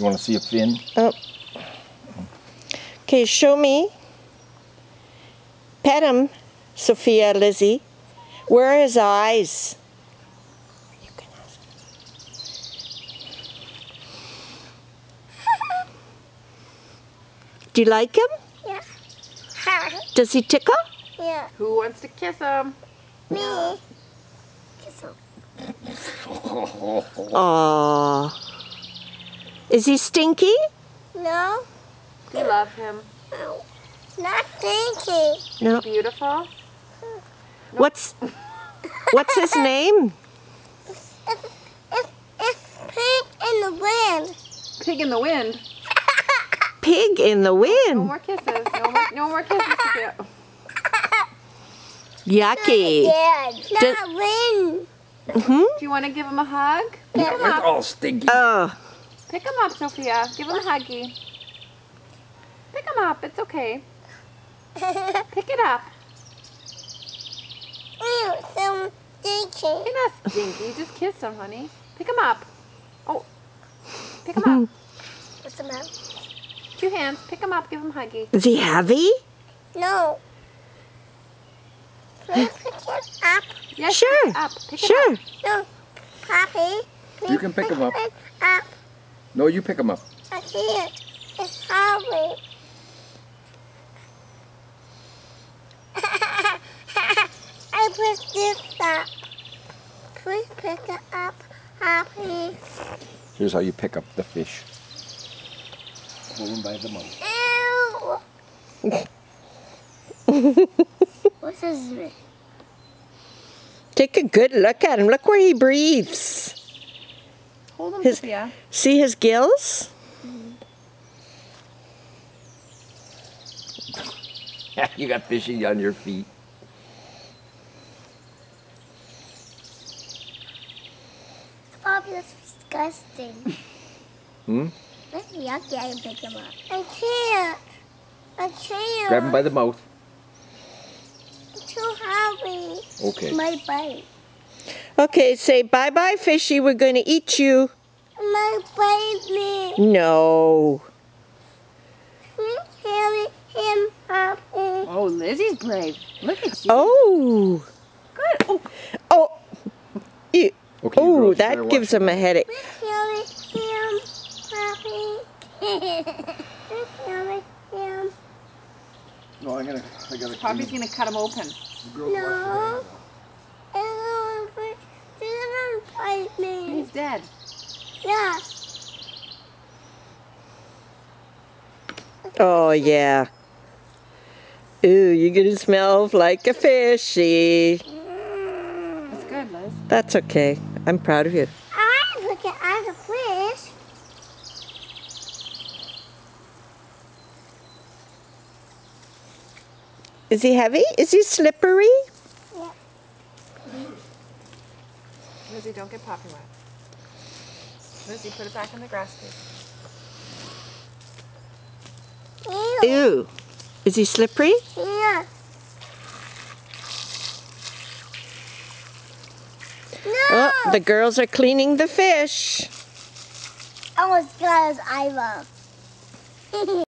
You want to see a fin? Oh. Okay, show me. Pet him, Sophia, Lizzie. Where are his eyes? You can ask. Do you like him? Yeah. Does he tickle? Yeah. Who wants to kiss him? Me. Kiss him. Aww. Is he stinky? No. Do you love him? No. Not stinky. No. Beautiful? What's his name? It's pink in the wind. Pig in the wind. Pig in the No wind. more kisses. No more kisses. Sophia. Yucky. Yeah. Not wind. Hmm? Do you want to give him a hug? Pick him It's up. all stinky. Oh. Pick him up, Sophia. Give him a huggy. Pick him up. It's okay. Pick it up. Ew, so stinky. You're not stinky. Just kiss him, honey. Pick him up. Oh. Pick him up. What's the matter? 2 hands. Pick him up. Give him a huggy. Is he heavy? No. Can you pick it up? Yes, Sure. Pick it up. Pick Sure. it up. No. Poppy. You can pick him up. It up. No, you pick him up. I can't. It's hungry. I put this up. Please pick it up, Poppy. Here's how you pick up the fish. Hold him by the mouth. Ew. What is this? Take a good look at him. Look where he breathes. Hold him, His- Sophia. See his gills? You got fishy on your feet. Poppy, that's disgusting. Hmm? That's yucky. I can pick him up. I can't. I can't. Grab him by the mouth. It's too heavy. Okay. My bite. Okay, say bye-bye, fishy. We're going to eat you. My bite me. No. Please carry him, Poppy. Oh, Lizzie's brave. Look at you. Oh. Good. Oh. Oh. Ew. Okay, you Oh, girls better that watch gives him a headache. Please carry him, Poppy. Please carry him. No, I gotta Poppy's going to cut him open. No. Don't bite me. He's dead. Yeah. Oh, yeah. Ooh, you're going to smell like a fishy. That's good, Liz. That's okay. I'm proud of you. I'm looking at the fish. Is he heavy? Is he slippery? Yeah. Lizzie, don't get Poppy wet. Lizzie, put it back in the grass, please. Ew. Ew. Is he slippery? Yeah. No. Oh, the girls are cleaning the fish. Almost got his eyeball.